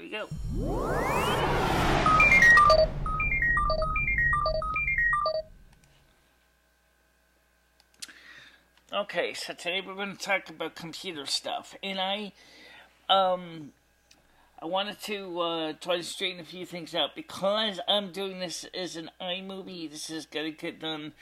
we go. Okay, so today we're going to talk about computer stuff, and I wanted to try to straighten a few things out. Because I'm doing this as an iMovie, this is going to get done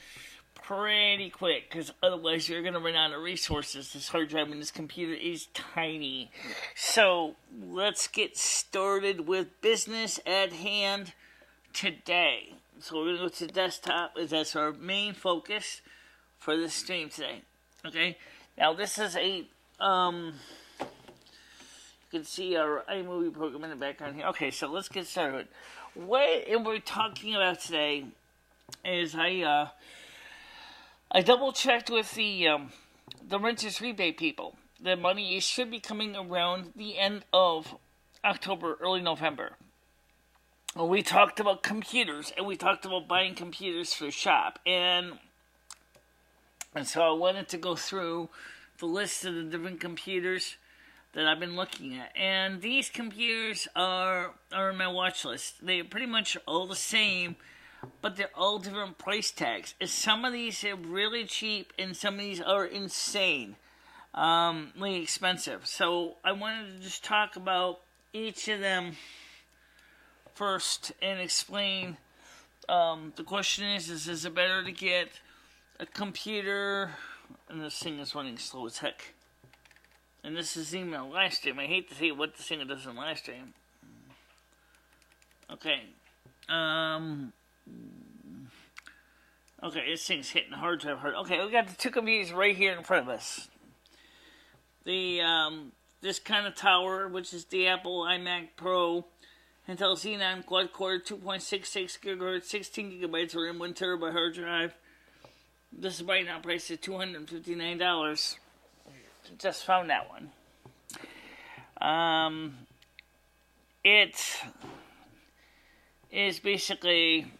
pretty quick, because otherwise you're going to run out of resources. This hard drive in this computer is tiny. So let's get started with business at hand today. So we're going to go to the desktop, as that's our main focus for this stream today. Okay, now this is a, you can see our iMovie program in the background here. Okay, so let's get started. What we're talking about today is I double checked with the renters rebate people. The money should be coming around the end of October, early November. We talked about computers, and we talked about buying computers for shop, and so I wanted to go through the list of the different computers that I've been looking at. And these computers are on my watch list. They're pretty much all the same, but they're all different price tags. And some of these are really cheap, and some of these are insanely expensive. So I wanted to just talk about each of them first and explain. The question is it better to get a computer, and this thing is running slow as heck. And this is even a live stream. I hate to see what this thing does in live stream. Okay. Okay, this thing's hitting the hard drive hard. Okay, we got the two computers right here in front of us. The, this kind of tower, which is the Apple iMac Pro, Intel Xenon quad-core 2.66 GHz, 16 gigabytes of RAM, 1 terabyte hard drive. This is right now priced at $259. Just found that one. It is basically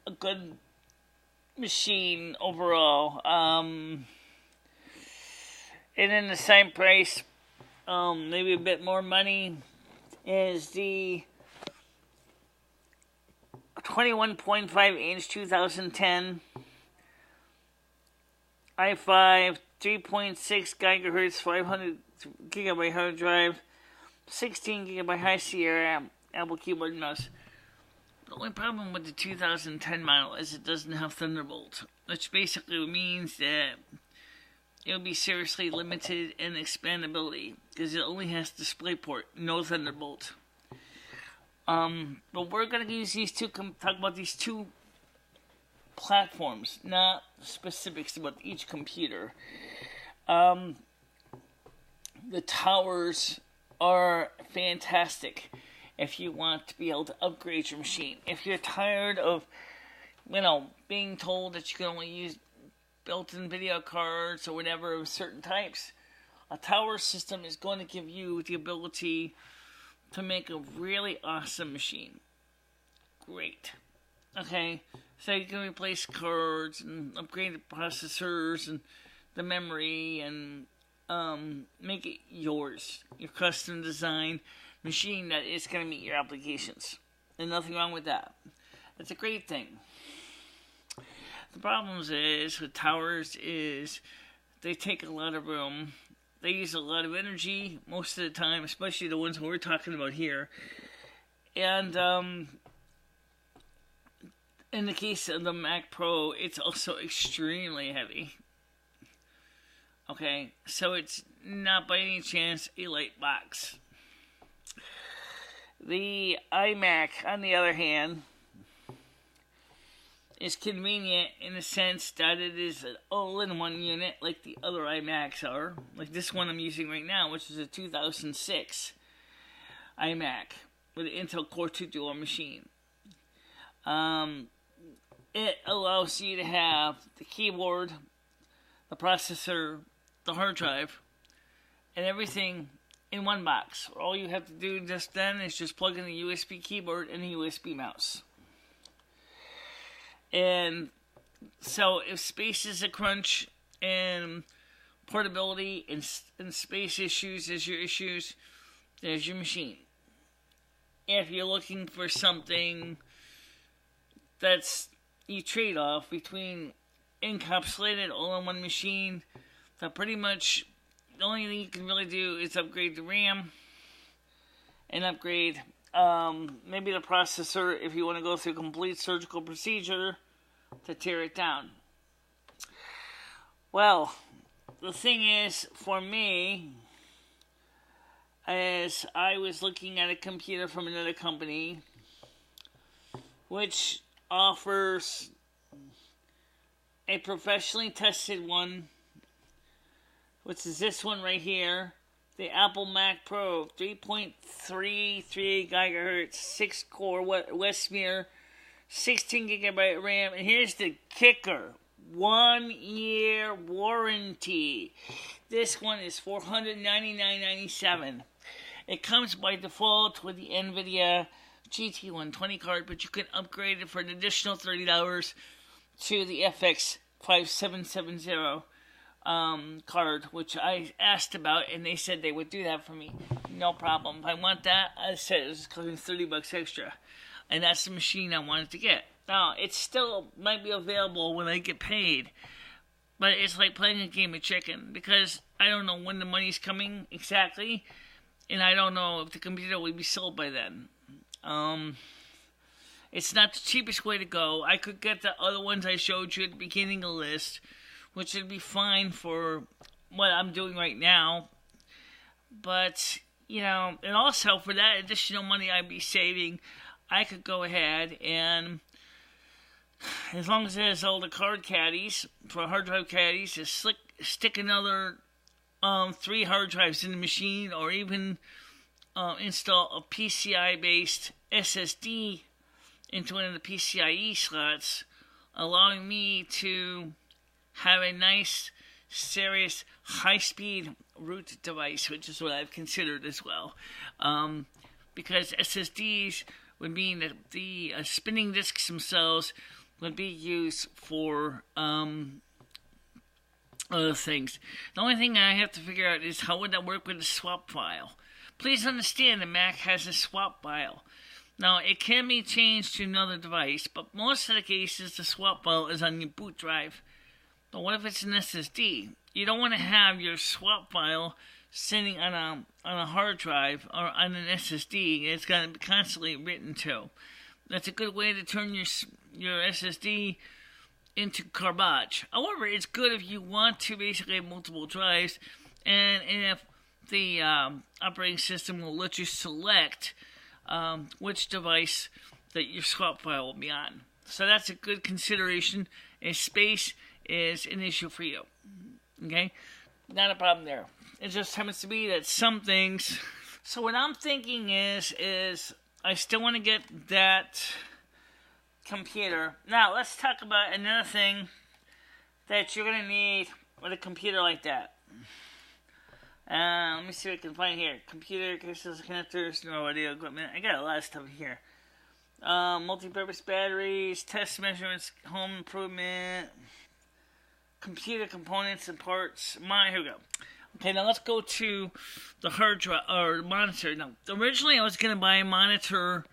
a good machine overall. And in the same price, maybe a bit more money, is the 21.5 inch 2010 i5 3.6 gigahertz 500 gigabyte hard drive, 16 gigabyte high Sierra Apple keyboard and mouse. The only problem with the 2010 model is it doesn't have Thunderbolt, which basically means that it'll be seriously limited in expandability because it only has DisplayPort, no Thunderbolt. But we're gonna use these two. Talk about these two platforms, not specifics about each computer. The towers are fantastic if you want to be able to upgrade your machine. If you're tired of, being told that you can only use built-in video cards or whatever of certain types, a tower system is going to give you the ability to make a really awesome machine. Great. Okay, so you can replace cards and upgrade the processors and the memory and make it yours, your custom design machine that is going to meet your applications. There's nothing wrong with that. It's a great thing. The problems is with towers is they take a lot of room. They use a lot of energy most of the time, especially the ones we're talking about here. And in the case of the Mac Pro, it's also extremely heavy. Okay, so it's not by any chance a light box. The iMac, on the other hand, is convenient in the sense that it is an all-in-one unit like the other iMacs are. Like this one I'm using right now, which is a 2006 iMac with an Intel Core 2 Duo machine. It allows you to have the keyboard, the processor, the hard drive, and everything in one box. All you have to do just then is just plug in the USB keyboard and the USB mouse. And so if space is a crunch and portability and space issues is your issues, there's your machine. if you're looking for something that's you trade off between encapsulated all-in-one machine that pretty much the only thing you can really do is upgrade the RAM and upgrade maybe the processor if you want to go through a complete surgical procedure to tear it down. Well, the thing is, for me, as I was looking at a computer from another company which offers a professionally tested one, which is this one right here, the Apple Mac Pro, 3.33 gigahertz, 6-core Westmere, 16 gigabyte RAM, and here's the kicker, 1-year warranty. This one is $499.97. It comes by default with the NVIDIA GT120 card, but you can upgrade it for an additional $30 to the FX 5770 card, which I asked about, and they said they would do that for me. No problem. If I want that, I said it was costing $30 extra, and that's the machine I wanted to get. Now, it still might be available when I get paid, but it's like playing a game of chicken, because I don't know when the money's coming exactly, and I don't know if the computer will be sold by then. It's not the cheapest way to go. I could get the other ones I showed you at the beginning of the list, which would be fine for what I'm doing right now. But, you know, and also for that additional money I'd be saving, I could go ahead and, as long as it has all the card caddies, for hard drive caddies, just stick another 3 hard drives in the machine, or even install a PCI-based SSD into one of the PCIe slots, allowing me to have a nice, serious, high-speed root device, which is what I've considered as well. Because SSDs would mean that the spinning disks themselves would be used for other things. The only thing I have to figure out is how would that work with a swap file. Please understand the Mac has a swap file. Now, it can be changed to another device, but most of the cases the swap file is on your boot drive. But what if it's an SSD? You don't want to have your swap file sitting on a hard drive or on an SSD. It's got to be constantly written to. That's a good way to turn your SSD into garbage. However, it's good if you want to basically have multiple drives, and if the operating system will let you select which device that your swap file will be on. So that's a good consideration if space is an issue for you. Okay? Not a problem there. It just happens to be that some things... So what I'm thinking is I still want to get that computer. Now, let's talk about another thing that you're going to need with a computer like that. Let me see what I can find here. Computer, cases, connectors, no audio equipment. I got a lot of stuff here. Multi-purpose batteries, test measurements, home improvement, computer components and parts. Here we go. Okay, now let's go to the hard drive or monitor. Now, originally I was going to buy a monitor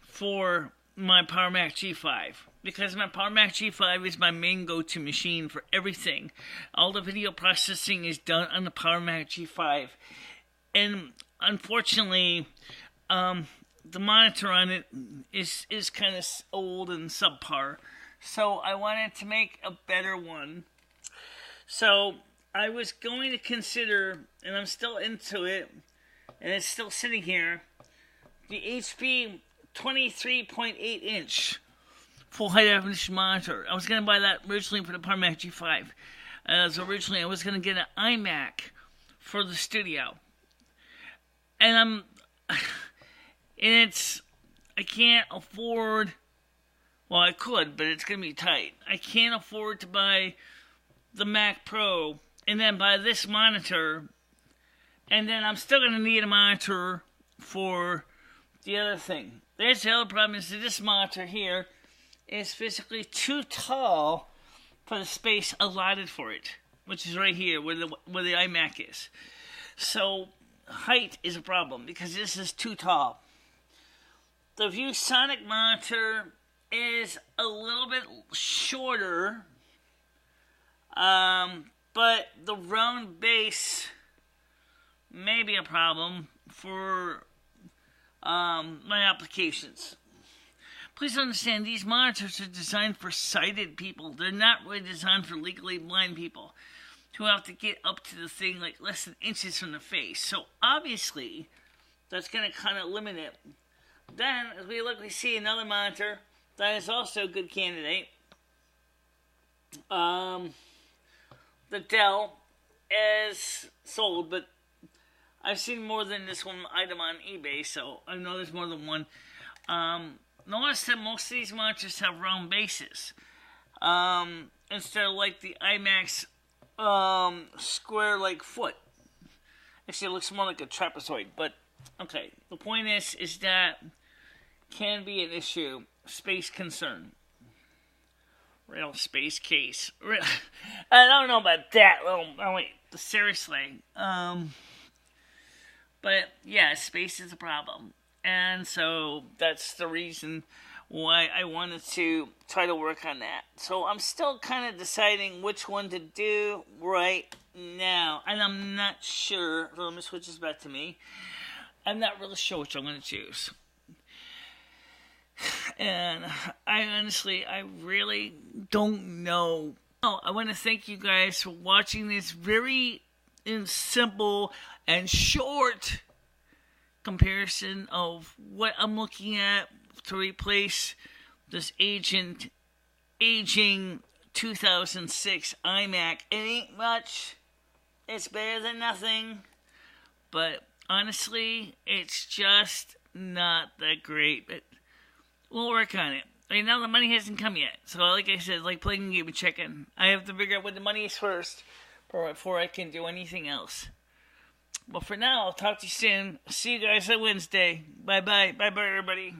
for my Power Mac G5, because my Power Mac G5 is my main go-to machine for everything. All the video processing is done on the Power Mac G5, and unfortunately, the monitor on it is kind of old and subpar. So I wanted to make a better one. So I was going to consider, and I'm still into it, and it's still sitting here, the HP 23.8 inch full high definition monitor. I was going to buy that originally for the Power Mac G5. As originally I was going to get an iMac for the studio. And I can't afford, well, I could, but it's going to be tight. I can't afford to buy the Mac Pro and then buy this monitor, and then I'm still going to need a monitor for the other thing. There's the other problem, is that this monitor here is physically too tall for the space allotted for it, which is right here where the iMac is. So height is a problem because this is too tall. the ViewSonic monitor is a little bit shorter, but the round base may be a problem for my applications. Please understand, these monitors are designed for sighted people. They're not really designed for legally blind people who have to get up to the thing like less than inches from the face. So obviously, that's going to kind of limit it. Then, as we look, we see another monitor that is also a good candidate. The Dell is sold, but I've seen more than this one item on eBay, so I know there's more than one. Notice that most of these monitors have round bases. Instead of like the IMAX square like foot. Actually, it looks more like a trapezoid, but okay. The point is that can be an issue. Space concern. Real space case. I don't know about that. Oh wait, seriously. But yeah, space is a problem. And so that's the reason why I wanted to try to work on that. So I'm still kind of deciding which one to do right now. And I'm not sure. So let me switch this back to me. I'm not really sure which I'm going to choose. And I really don't know. Oh, I want to thank you guys for watching this very simple and short comparison of what I'm looking at to replace this aging 2006 iMac. It ain't much. It's better than nothing. But honestly, it's just not that great. But we'll work on it. Right now the money hasn't come yet. So like I said, like playing a game of chicken. I have to figure out what the money is first before I can do anything else. But for now, I'll talk to you soon. See you guys on Wednesday. Bye-bye. Bye-bye, everybody.